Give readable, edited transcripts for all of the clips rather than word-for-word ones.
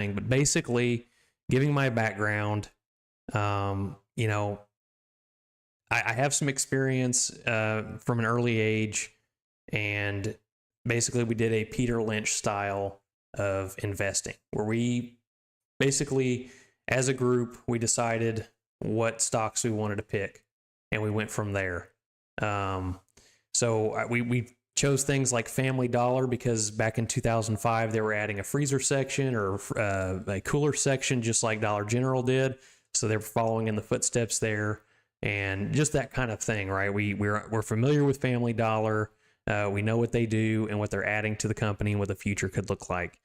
thing. But basically, giving my background, you know, I have some experience from an early age, and basically we did a Peter Lynch style of investing, where we basically, as a group, we decided what stocks we wanted to pick, and we went from there. So we chose things like Family Dollar because back in 2005 they were adding a freezer section or a cooler section, just like Dollar General did. So they're following in the footsteps there, and just that kind of thing, right? We're familiar with Family Dollar. We know what they do and what they're adding to the company and what the future could look like.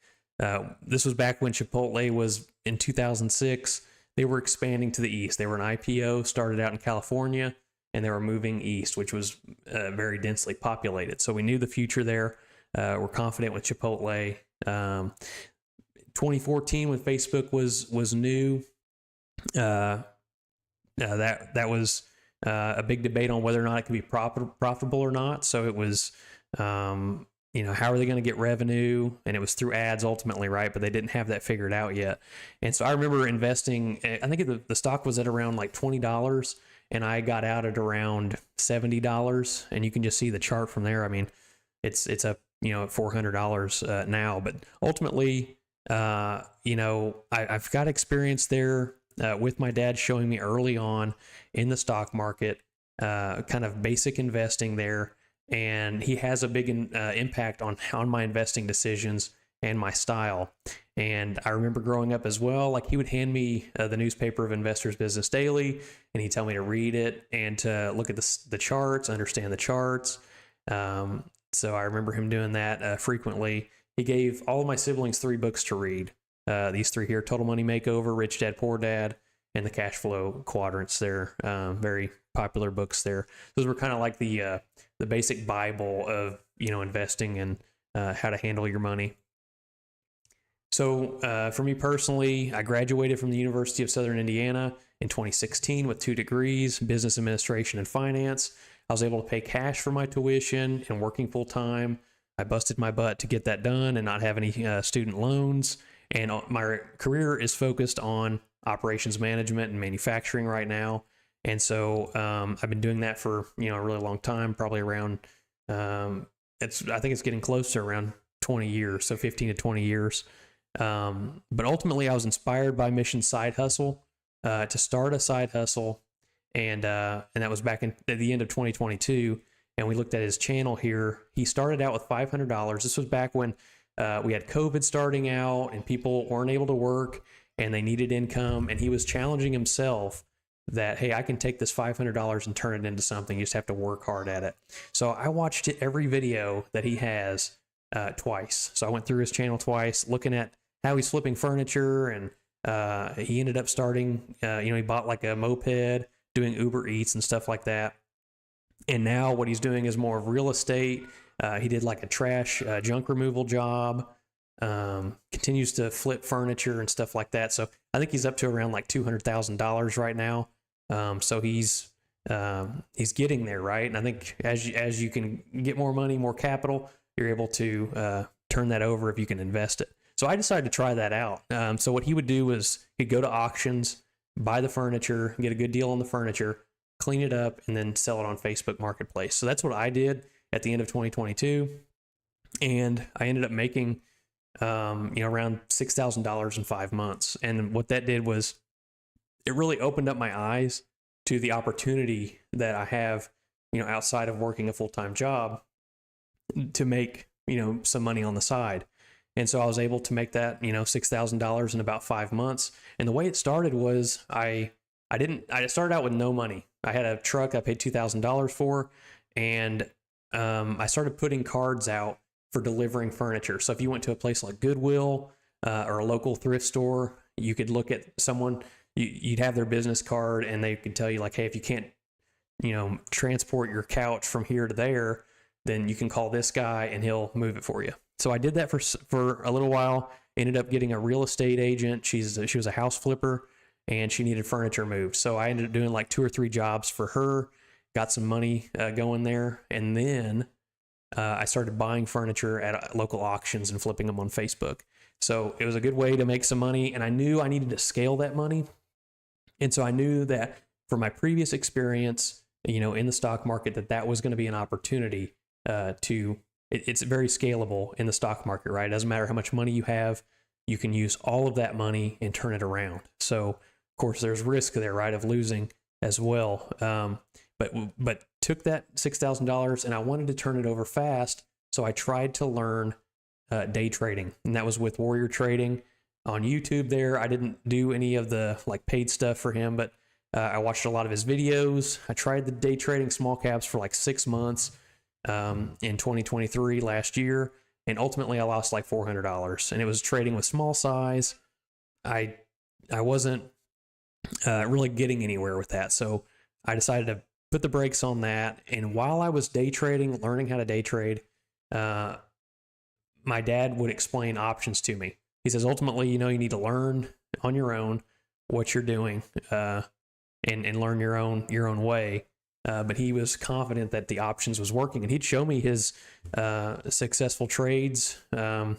This was back when Chipotle was in 2006. They were expanding to the east. They were an IPO, started out in California, and they were moving east, which was very densely populated. So we knew the future there. We're confident with Chipotle. 2014, when Facebook was new, that was a big debate on whether or not it could be profitable or not. So it was, you know, how are they going to get revenue? And it was through ads ultimately, right? But they didn't have that figured out yet. And so I remember investing, I think the stock was at around like $20, and I got out at around $70. And you can just see the chart from there. I mean, it's up, you know, at $400 now. But ultimately, you know, I've got experience there with my dad showing me early on in the stock market, kind of basic investing there. And he has a big impact on my investing decisions and my style. And I remember growing up as well, like he would hand me the newspaper of Investors Business Daily, and he'd tell me to read it and to look at the charts, understand the charts. So I remember him doing that frequently. He gave all of my siblings 3 books to read. These 3 here: Total Money Makeover, Rich Dad Poor Dad, and the Cash Flow Quadrants. There, very popular books there. Those were kind of like the basic Bible of, you know, investing and how to handle your money. So for me personally, I graduated from the University of Southern Indiana in 2016 with 2 degrees, business administration and finance. I was able to pay cash for my tuition and working full time. I busted my butt to get that done and not have any student loans. And my career is focused on operations management and manufacturing right now. And so I've been doing that for, you know, a really long time, probably around, I think it's getting close to around 20 years, so 15 to 20 years. But ultimately I was inspired by Mission's side hustle to start a side hustle. And that was back at the end of 2022. And we looked at his channel here. He started out with $500. This was back when we had COVID starting out and people weren't able to work and they needed income. And he was challenging himself that, hey, I can take this $500 and turn it into something. You just have to work hard at it. So I watched every video that he has twice. So I went through his channel twice, looking at how he's flipping furniture. And he ended up starting, you know, he bought like a moped, doing Uber Eats and stuff like that. And now what he's doing is more of real estate. He did like a trash junk removal job, continues to flip furniture and stuff like that. So I think he's up to around like $200,000 right now. So he's getting there, right? And I think as you can get more money, more capital, you're able to turn that over if you can invest it. So I decided to try that out. So what he would do was he'd go to auctions, buy the furniture, get a good deal on the furniture, clean it up, and then sell it on Facebook Marketplace. So that's what I did at the end of 2022. And I ended up making, you know, around $6,000 in 5 months. And what that did was it really opened up my eyes to the opportunity that I have, you know, outside of working a full-time job to make, you know, some money on the side. And so I was able to make that, you know, $6,000 in about 5 months. And the way it started was I started out with no money. I had a truck I paid $2,000 for, and I started putting cards out for delivering furniture. So if you went to a place like Goodwill or a local thrift store, you could look at someone, you'd have their business card, and they could tell you like, hey, if you can't, you know, transport your couch from here to there, then you can call this guy and he'll move it for you. So I did that for a little while, ended up getting a real estate agent. She was a house flipper, and she needed furniture moved. So I ended up doing like 2 or 3 jobs for her, got some money going there. And then I started buying furniture at local auctions and flipping them on Facebook. So it was a good way to make some money, and I knew I needed to scale that money. And so I knew that from my previous experience, in the stock market, that was going to be an opportunity it's very scalable in the stock market, right? It doesn't matter how much money you have, you can use all of that money and turn it around. So of course there's risk there, right, of losing as well. But took that $6,000 and I wanted to turn it over fast. So I tried to learn day trading, and that was with Warrior Trading on YouTube there. I didn't do any of the like paid stuff for him, but I watched a lot of his videos. I tried the day trading small caps for like 6 months in 2023 last year, and ultimately I lost like $400, and it was trading with small size. I wasn't really getting anywhere with that, so I decided to put the brakes on that. And while I was day trading, learning how to day trade, my dad would explain options to me. He says, ultimately, you need to learn on your own what you're doing and learn your own way. But he was confident that the options was working, and he'd show me his successful trades,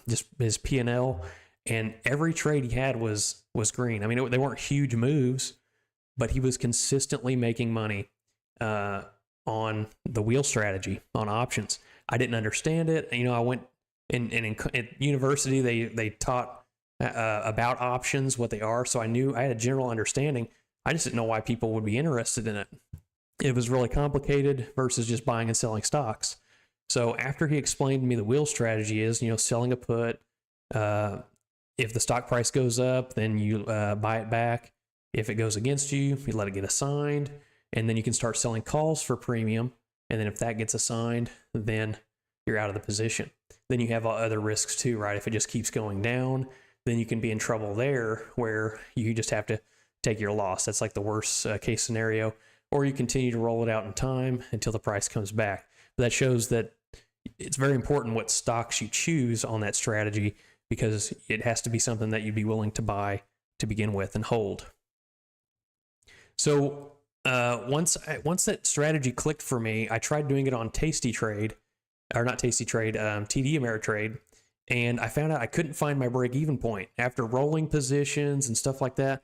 just his P&L, and every trade he had was green. I mean, they weren't huge moves, but he was consistently making money on the wheel strategy, on options. I didn't understand it. I went at university, they taught about options, what they are. So I knew I had a general understanding. I just didn't know why people would be interested in it. It was really complicated versus just buying and selling stocks. So after he explained to me the wheel strategy is, selling a put, if the stock price goes up, then you buy it back. If it goes against you, you let it get assigned, and then you can start selling calls for premium. And then if that gets assigned, then you're out of the position. Then you have other risks too, right? If it just keeps going down, then you can be in trouble there where you just have to take your loss. That's like the worst case scenario. Or you continue to roll it out in time until the price comes back. But that shows that it's very important what stocks you choose on that strategy, because it has to be something that you'd be willing to buy to begin with and hold. So once that strategy clicked for me, I tried doing it on TastyTrade, or not TastyTrade, TD Ameritrade, and I found out I couldn't find my break-even point. After rolling positions and stuff like that,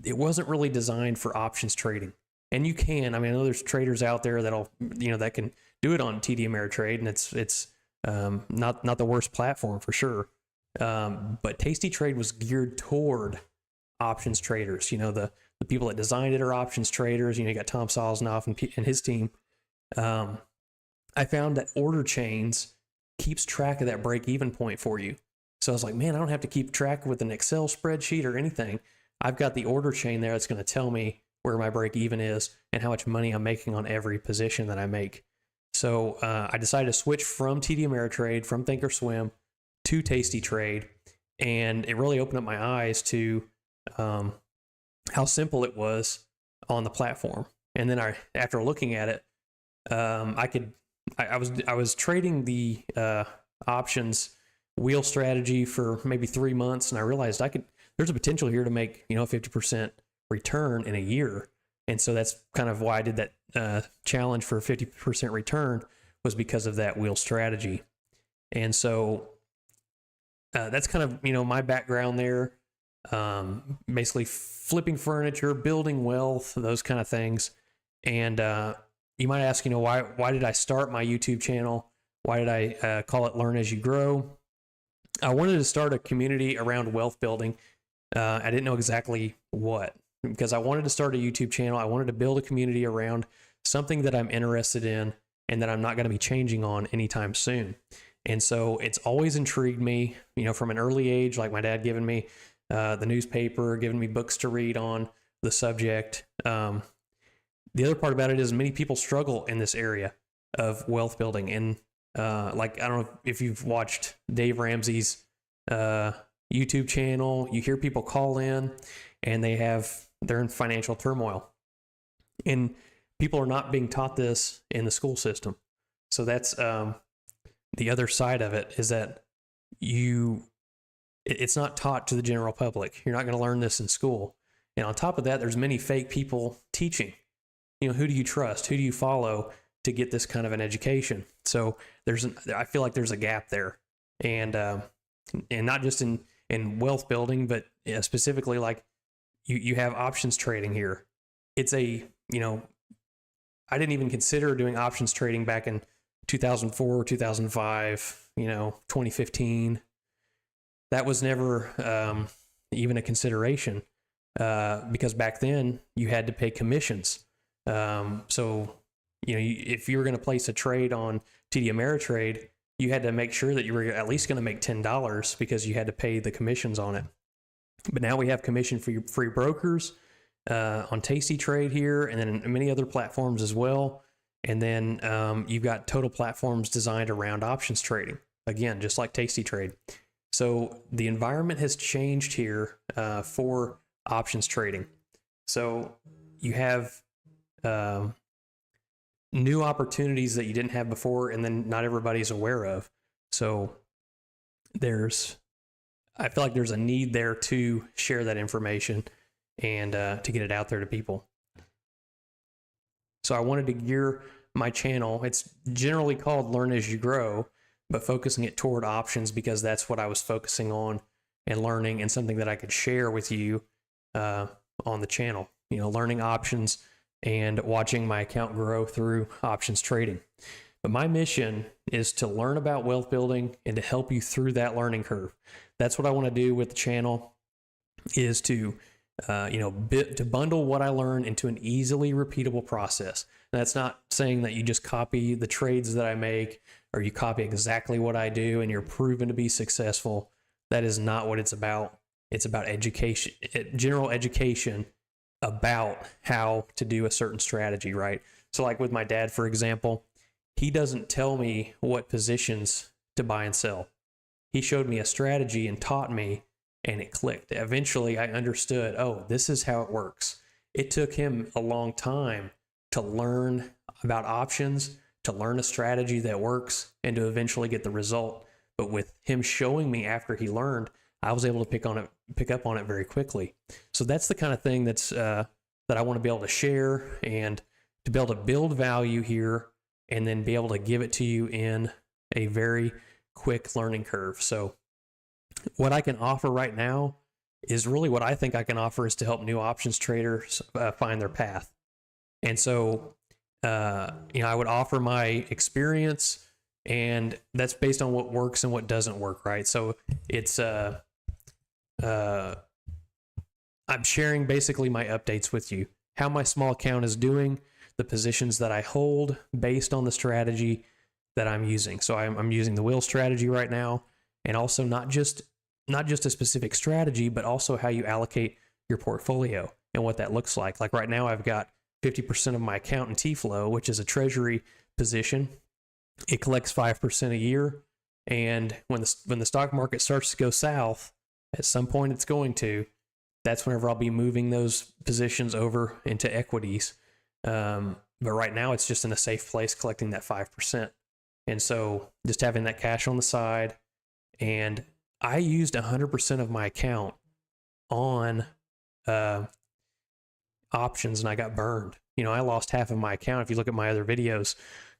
it wasn't really designed for options trading. And you can, I know there's traders out there that can do it on TD Ameritrade, and it's not the worst platform for sure. But TastyTrade was geared toward options traders. The people that designed it are options traders. You got Tom Sosnoff and his team. I found that order chains keeps track of that break-even point for you. So I was like, man, I don't have to keep track with an Excel spreadsheet or anything. I've got the order chain there that's going to tell me where my break-even is and how much money I'm making on every position that I make. So I decided to switch from TD Ameritrade, from Thinkorswim, to TastyTrade, and it really opened up my eyes to how simple it was on the platform. And then after looking at it, I was trading the options wheel strategy for maybe 3 months, and I realized there's a potential here to make a 50% return in a year. And so that's kind of why I did that challenge for a 50% return, was because of that wheel strategy. And so that's kind of my background there. Basically flipping furniture, building wealth, those kind of things. And you might ask, why did I start my YouTube channel? Why did I call it Learn As You Grow? I wanted to start a community around wealth building. I didn't know exactly what, because I wanted to start a YouTube channel. I wanted to build a community around something that I'm interested in and that I'm not going to be changing on anytime soon. And so it's always intrigued me, from an early age, like my dad giving me the newspaper, giving me books to read on the subject. The other part about it is many people struggle in this area of wealth building. And I don't know if you've watched Dave Ramsey's YouTube channel, you hear people call in and they're in financial turmoil. And people are not being taught this in the school system. So that's the other side of it, is that it's not taught to the general public. You're not going to learn this in school. And on top of that, there's many fake people teaching. Who do you trust? Who do you follow to get this kind of an education? So I feel like there's a gap there. And and not just in wealth building, but specifically like you have options trading here. It's a, I didn't even consider doing options trading back in 2004, 2005, 2015. That was never even a consideration because back then you had to pay commissions. So, if you were going to place a trade on TD Ameritrade, you had to make sure that you were at least going to make $10 because you had to pay the commissions on it. But now we have commission-free brokers on TastyTrade here, and then many other platforms as well. And then you've got total platforms designed around options trading. Again, just like TastyTrade. So the environment has changed here for options trading. So you have new opportunities that you didn't have before, and then not everybody's aware of. So I feel like there's a need there to share that information and to get it out there to people. So I wanted to gear my channel. It's generally called Learn As You Grow, but focusing it toward options because that's what I was focusing on and learning, and something that I could share with you on the channel. Learning options and watching my account grow through options trading. But my mission is to learn about wealth building and to help you through that learning curve. That's what I want to do with the channel, is to to bundle what I learn into an easily repeatable process. And that's not saying that you just copy the trades that I make or you copy exactly what I do and you're proven to be successful. That is not what it's about. It's about education, general education about how to do a certain strategy, right? So like with my dad, for example, he doesn't tell me what positions to buy and sell. He showed me a strategy and taught me, and it clicked. Eventually I understood, oh, this is how it works. It took him a long time to learn about options, to learn a strategy that works, and to eventually get the result. But with him showing me after he learned, I was able to pick up on it very quickly. So that's the kind of thing that I want to be able to share and to be able to build value here and then be able to give it to you in a very quick learning curve. So what I can offer right now is really what I think I can offer is to help new options traders find their path. And so, I would offer my experience, and that's based on what works and what doesn't work, right? So it's I'm sharing basically my updates with you, how my small account is doing, the positions that I hold based on the strategy that I'm using. So I'm using the wheel strategy right now, and also not just a specific strategy, but also how you allocate your portfolio and what that looks like. Like right now, I've got 50% of my account in T-Flow, which is a treasury position. It collects 5% a year, and when the stock market starts to go south, at some point it's going to, that's whenever I'll be moving those positions over into equities. But right now it's just in a safe place collecting that 5%. And so just having that cash on the side, and I used 100% of my account on options, and I got burned. I lost half of my account. If you look at my other videos,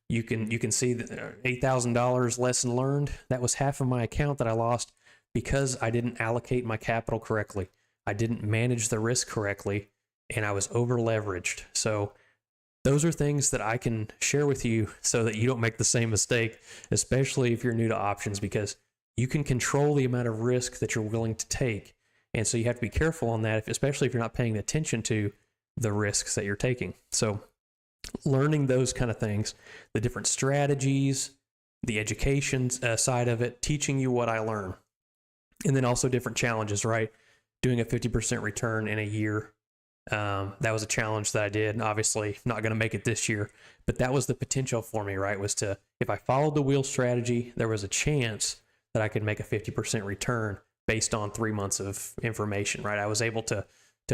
you can see that $8,000 lesson learned. That was half of my account that I lost because I didn't allocate my capital correctly. I didn't manage the risk correctly, and I was over leveraged. So those are things that I can share with you so that you don't make the same mistake, especially if you're new to options, because you can control the amount of risk that you're willing to take. And so you have to be careful on that, especially if you're not paying attention to the risks that you're taking. So learning those kind of things, the different strategies, the education side of it, teaching you what I learn. And then also different challenges, right? Doing a 50% return in a year. That was a challenge that I did. Obviously, not going to make it this year, but that was the potential for me, right? Was to, if I followed the wheel strategy, there was a chance that I could make a 50% return based on 3 months of information, right? I was able to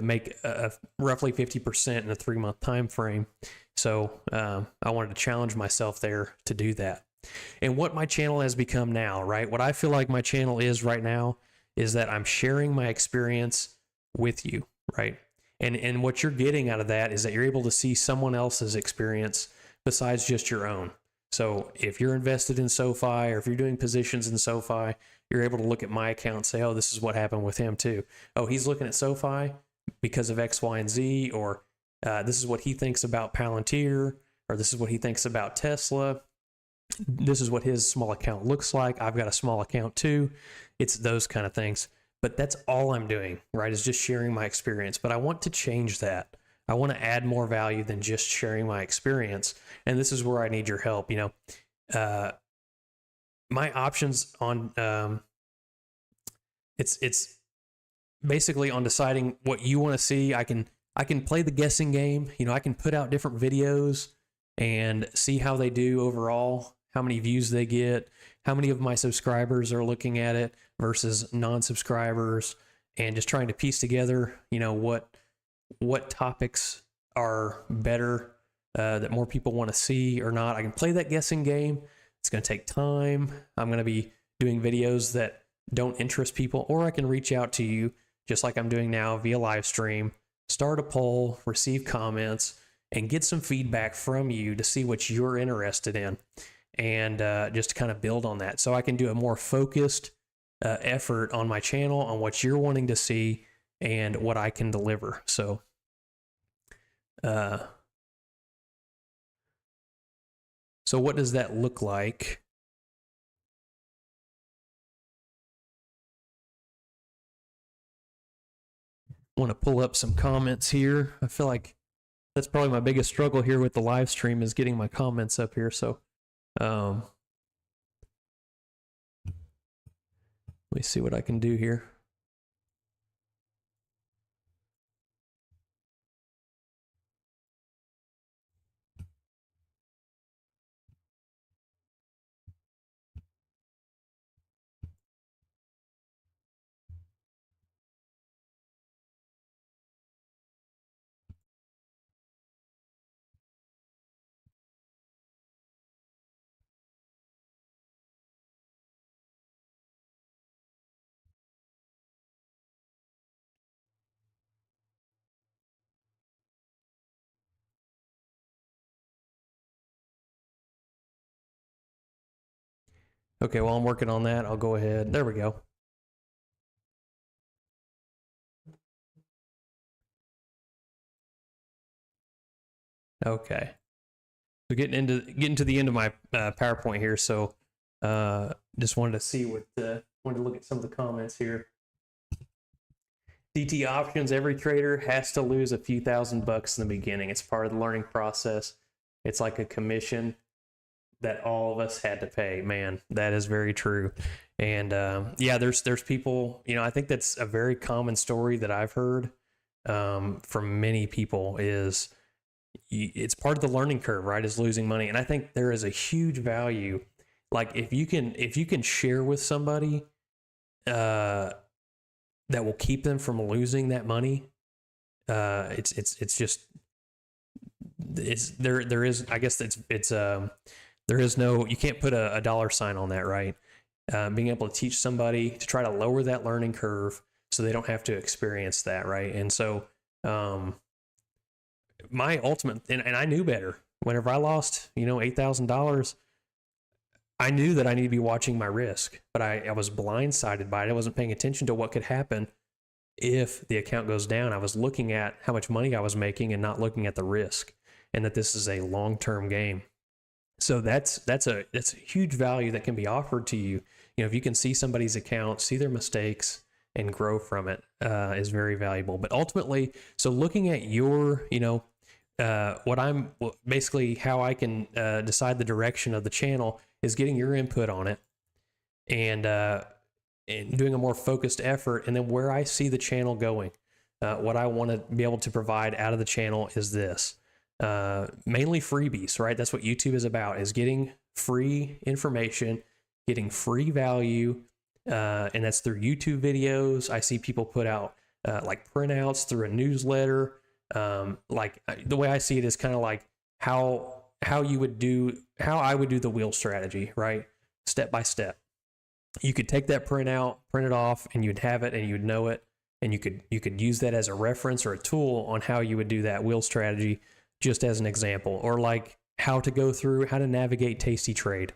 make a roughly 50% in a 3-month time frame. So I wanted to challenge myself there to do that. And what my channel has become now, right? What I feel like my channel is right now is that I'm sharing my experience with you, right? And what you're getting out of that is that you're able to see someone else's experience besides just your own. So if you're invested in SoFi, or if you're doing positions in SoFi, you're able to look at my account and say, oh, this is what happened with him too. Oh, he's looking at SoFi because of X, Y, and Z, or this is what he thinks about Palantir, or this is what he thinks about Tesla. This is what his small account looks like. I've got a small account too. It's those kind of things. But that's all I'm doing, right, is just sharing my experience. But I want to change that. I want to add more value than just sharing my experience. And this is where I need your help. My options on it's basically on deciding what you want to see. I can play the guessing game. I can put out different videos and see how they do overall, how many views they get, how many of my subscribers are looking at it versus non-subscribers, and just trying to piece together, what topics are better that more people want to see or not. I can play that guessing game. It's going to take time. I'm going to be doing videos that don't interest people, or I can reach out to you just like I'm doing now via live stream, start a poll, receive comments, and get some feedback from you to see what you're interested in, and just to kind of build on that. So I can do a more focused effort on my channel on what you're wanting to see and what I can deliver. So, so what does that look like? I want to pull up some comments here. I feel like that's probably my biggest struggle here with the live stream, is getting my comments up here. So, let me see what I can do here. Okay, while I'm working on that, I'll go ahead. There we go. Okay. So getting to the end of my PowerPoint here. So just wanted to see wanted to look at some of the comments here. DT options, every trader has to lose a few $1,000s in the beginning. It's part of the learning process. It's like a commission that all of us had to pay. Man, that is very true. And yeah, there's people, I think that's a very common story that I've heard from many people, is it's part of the learning curve, right? Is losing money. And I think there is a huge value. Like if you can share with somebody that will keep them from losing that money, it's just, there is, I guess there is no, you can't put a dollar sign on that, right? Being able to teach somebody to try to lower that learning curve so they don't have to experience that, right? And so my ultimate, and I knew better. Whenever I lost, $8,000, I knew that I needed to be watching my risk, but I was blindsided by it. I wasn't paying attention to what could happen if the account goes down. I was looking at how much money I was making and not looking at the risk, and that this is a long-term game. So that's a huge value that can be offered to you. If you can see somebody's account, see their mistakes, and grow from it, is very valuable. But ultimately, so looking at your, basically how I can decide the direction of the channel is getting your input on it, and doing a more focused effort. And then where I see the channel going, what I want to be able to provide out of the channel is this. Mainly freebies, right? That's what YouTube is about, is getting free information, getting free value, and that's through YouTube videos. I see people put out like printouts through a newsletter. Like the way I see it is kind of like how I would do the wheel strategy, right? Step by step. You could take that printout, print it off, and you'd have it, and you'd know it, and you could use that as a reference or a tool on how you would do that wheel strategy, just as an example. Or like how to navigate TastyTrade.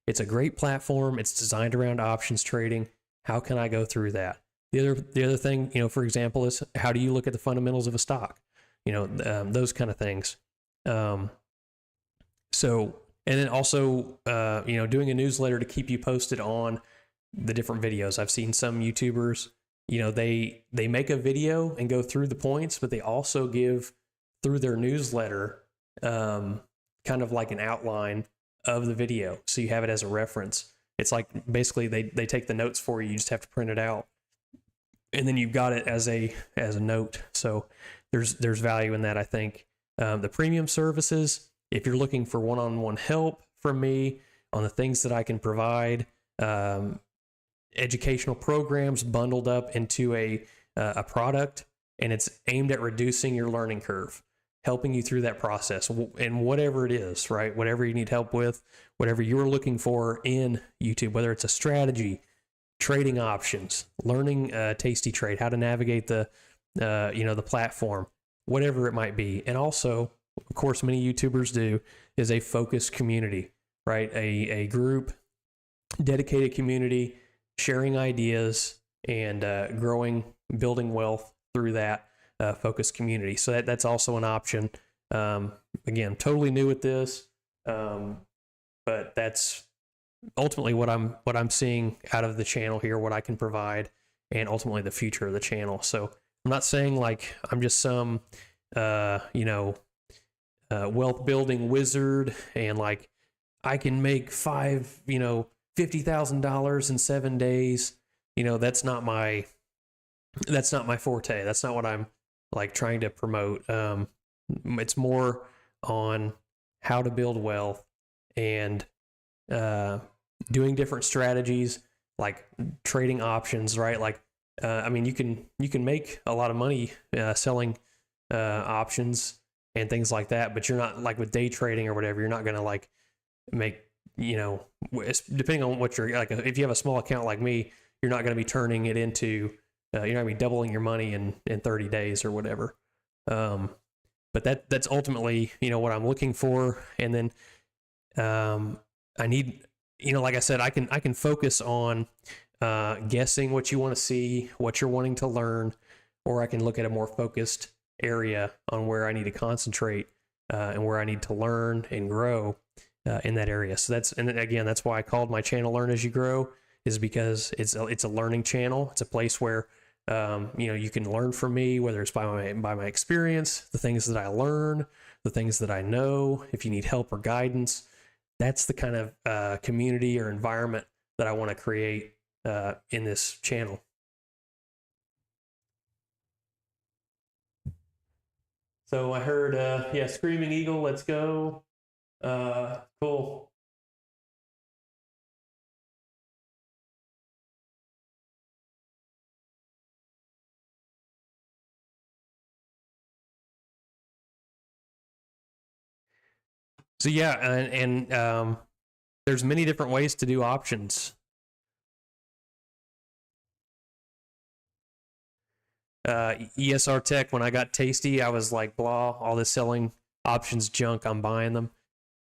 It's a great platform. It's designed around options trading. How can I go through that? The other thing, for example, is how do you look at the fundamentals of a stock? Those kind of things. And then also, doing a newsletter to keep you posted on the different videos. I've seen some YouTubers, they make a video and go through the points, but they also give through their newsletter, kind of like an outline of the video. So you have it as a reference. It's like basically they take the notes for you. You just have to print it out, and then you've got it as a note. So there's value in that, I think. The premium services, if you're looking for one-on-one help from me on the things that I can provide, educational programs bundled up into a product, and it's aimed at reducing your learning curve, helping you through that process, and whatever it is, right? Whatever you need help with, whatever you're looking for in YouTube, whether it's a strategy, trading options, learning TastyTrade, how to navigate the platform, whatever it might be. And also, of course, many YouTubers do, is a focused community, right? A group, dedicated community, sharing ideas and building wealth through that focused community. So that's also an option. Again, totally new at this, but that's ultimately what I'm seeing out of the channel here, what I can provide, and ultimately the future of the channel. So I'm not saying like I'm just some wealth building wizard and like I can make $50,000 in 7 days. That's not my forte. That's not what I'm like trying to promote. It's more on how to build wealth and doing different strategies, like trading options, right? Like, you can make a lot of money selling options and things like that, but you're not like with day trading or whatever, you're not going to like make, depending on what you're like, if you have a small account like me, you're not going to be turning it into, you're not going to be doubling your money in 30 days or whatever. But that's ultimately, what I'm looking for. And then I need, like I said, I can focus on guessing what you want to see, what you're wanting to learn, or I can look at a more focused area on where I need to concentrate and where I need to learn and grow in that area. So that's why I called my channel Learn As You Grow, is because it's a learning channel. It's a place where you can learn from me, whether it's by my experience, the things that I learn, the things that I know. If you need help or guidance, that's the kind of community or environment that I want to create in this channel. So I heard, Screaming Eagle, let's go. Cool. So yeah, and there's many different ways to do options. ESR Tech, when I got Tasty, I was like, blah, all this selling options junk, I'm buying them.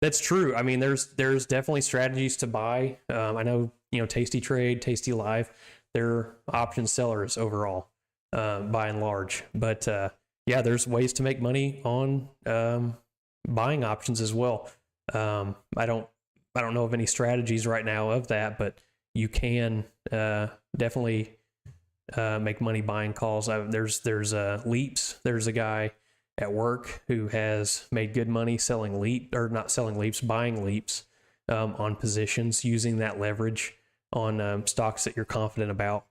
That's true. I mean, there's definitely strategies to buy. I know, TastyTrade, Tasty Live, they're option sellers overall, by and large. But there's ways to make money on buying options as well. I don't know of any strategies right now of that, but you can definitely make money buying calls. There's Leaps. There's a guy at work who has made good money buying Leaps on positions, using that leverage on stocks that you're confident about.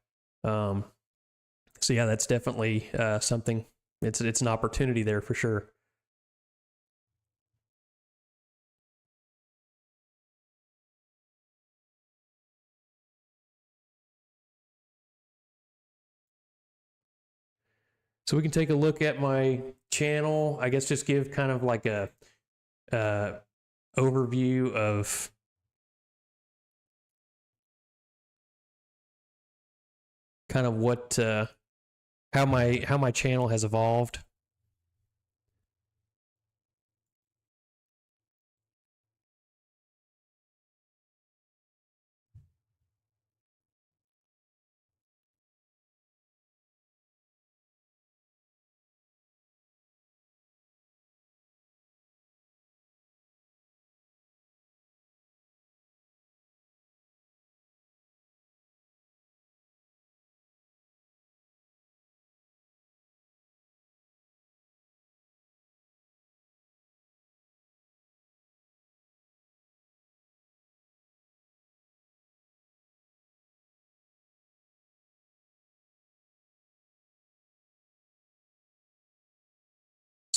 So yeah, that's definitely something. It's an opportunity there for sure. So we can take a look at my channel. I guess just give kind of like a overview of kind of what how my channel has evolved.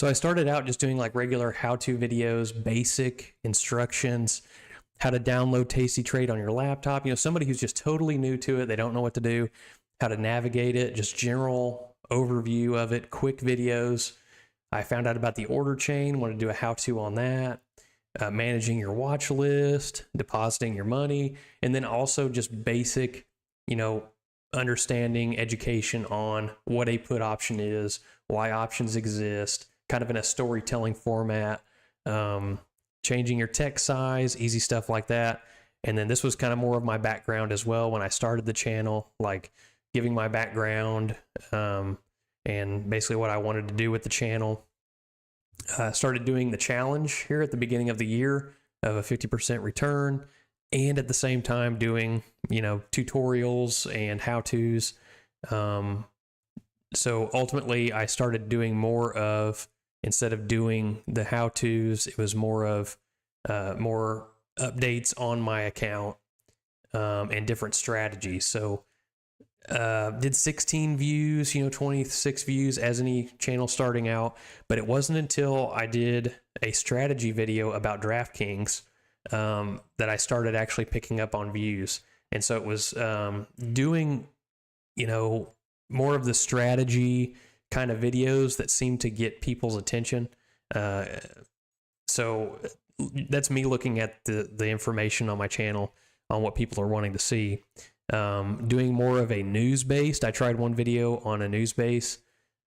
So I started out just doing like regular how-to videos, basic instructions, how to download TastyTrade on your laptop. You know, somebody who's just totally new to it, they don't know what to do, how to navigate it, just general overview of it, quick videos. I found out about the order chain, wanted to do a how-to on that, managing your watch list, depositing your money, and then also just basic, you know, understanding education on what a put option is, why options exist, kind of in a storytelling format, changing your text size, easy stuff like that. And then this was kind of more of my background as well when I started the channel, like giving my background and basically what I wanted to do with the channel. Started doing the challenge here at the beginning of the year of a 50% return, and at the same time doing, you know, tutorials and how-tos. So ultimately I started doing more of, instead of doing the how-tos, it was more of more updates on my account and different strategies. So did 16 views, you know, 26 views as any channel starting out, but it wasn't until I did a strategy video about DraftKings that I started actually picking up on views. And so it was doing, you know, more of the strategy kind of videos that seem to get people's attention. So that's me looking at the information on my channel on what people are wanting to see. Doing more of a news-based. I tried one video on a news-base,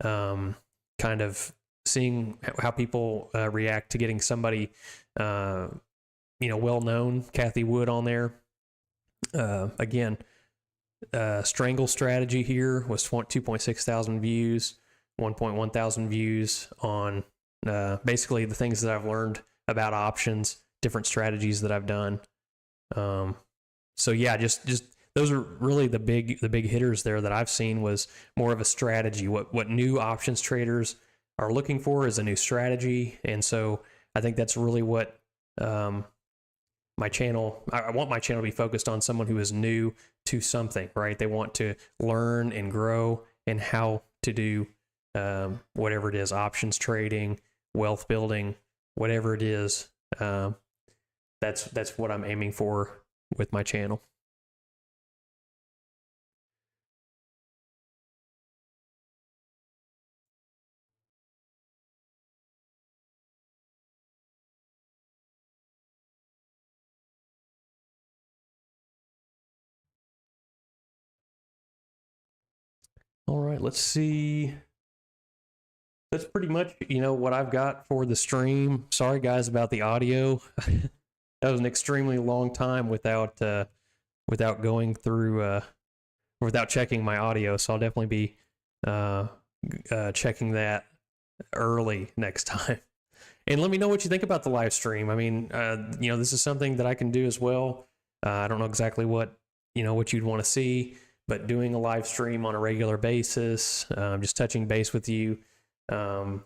kind of seeing how people react to getting somebody, you know, well-known, Kathy Wood on there. Again, Strangle strategy here was 2.6 thousand views, 1.1 thousand views on basically the things that I've learned about options, different strategies that I've done. So yeah, just those are really the big hitters there that I've seen, was more of a strategy. What new options traders are looking for is a new strategy. And so I think that's really what my channel, I want my channel to be focused on someone who is new to something, right? They want to learn and grow and how to do whatever it is, options trading, wealth building, whatever it is. That's what I'm aiming for with my channel. All right, let's see. That's pretty much, you know, what I've got for the stream. Sorry guys about the audio. That was an extremely long time without going through without checking my audio. So I'll definitely be checking that early next time. And let me know what you think about the live stream. I mean, you know, this is something that I can do as well. I don't know exactly what you'd want to see, but doing a live stream on a regular basis, just touching base with you, you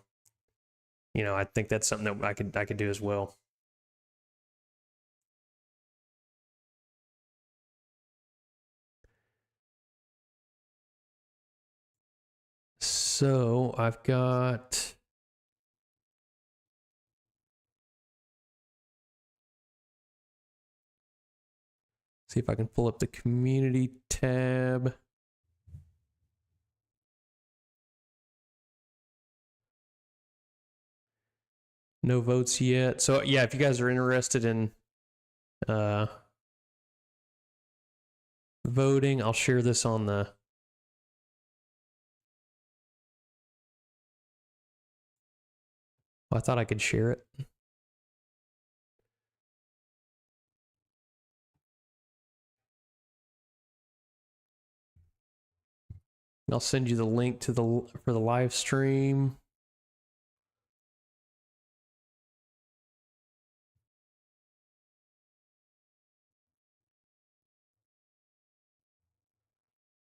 know, I think that's something that I could do as well. So I've got, see if I can pull up the community tab. No votes yet. So yeah, if you guys are interested in voting, I'll share this on the I thought I could share it. I'll send you the link to for the live stream.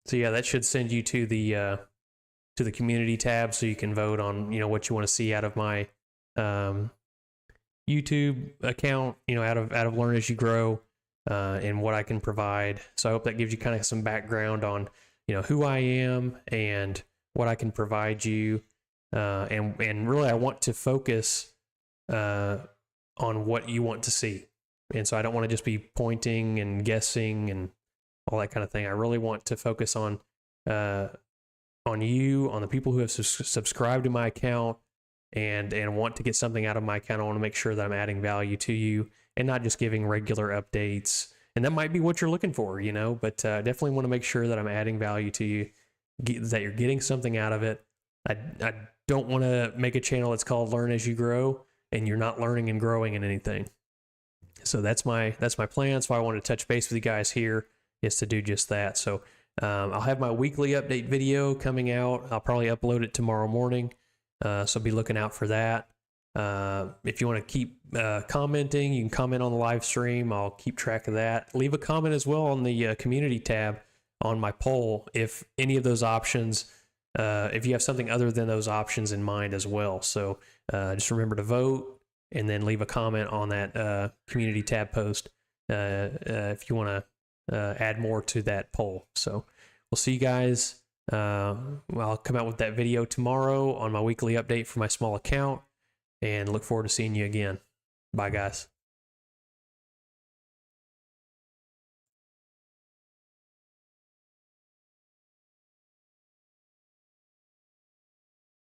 So yeah, that should send you to the community tab, so you can vote on, you know, what you want to see out of my YouTube account, you know, out of Learn as You Grow, and what I can provide. So I hope that gives you kind of some background on, you know, who I am and what I can provide you. And really, I want to focus on what you want to see. And so I don't want to just be pointing and guessing and all that kind of thing. I really want to focus on you, on the people who have subscribed to my account and want to get something out of my account. I want to make sure that I'm adding value to you and not just giving regular updates. And that might be what you're looking for, you know, but definitely want to make sure that I'm adding value to you, that you're getting something out of it. I don't want to make a channel that's called Learn As You Grow and you're not learning and growing in anything. So that's my plan. That's why I wanted to touch base with you guys here, is to do just that. So I'll have my weekly update video coming out. I'll probably upload it tomorrow morning. So be looking out for that. If you want to keep commenting, you can comment on the live stream. I'll keep track of that. Leave a comment as well on the community tab on my poll if any of those options, if you have something other than those options in mind as well. So just remember to vote and then leave a comment on that community tab post if you want to add more to that poll. So we'll see you guys. I'll come out with that video tomorrow on my weekly update for my small account, and look forward to seeing you again. Bye, guys.